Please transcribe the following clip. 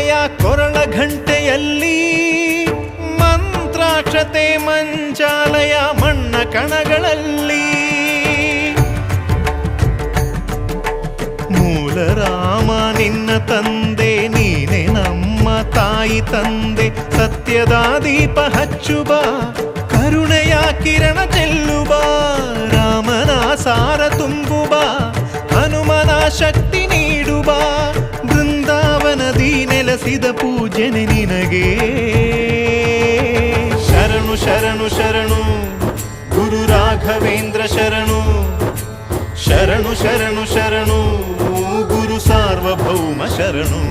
ಕರುಣೆಯ ಕೊರಳ ಘಂಟೆಯಲ್ಲಿ ಮಂತ್ರಾಕ್ಷತೆ ಮಂಚಾಲಯ ಮಣ್ಣ ಕಣಗಳಲ್ಲಿ ಮೂಲ ರಾಮ ನಿನ್ನ ತಂದೆ ನೀನೆ ನಮ್ಮ ತಾಯಿ ತಂದೆ ಸತ್ಯದ ದೀಪ ಹಚ್ಚುವ ಕರುಣೆಯ ಕಿರಣ ಚೆಲ್ಲುವ ರಾಮನ ಸಾರ ತುಂಬುವ ಹನುಮನ ಶಕ್ತಿ ನೀಡುವ ಬೃಂದಾವನದಿ ನೆಲೆಸಿದ ಪೂಜನೆ ನಿನಗೆ ಶರಣು ಶರಣು ಶರಣು ಗುರು ರಾಘವೇಂದ್ರ ಶರಣು ಶರಣು ಶರಣು ಶರಣು ಗುರು ಸಾರ್ವಭೌಮ ಶರಣು.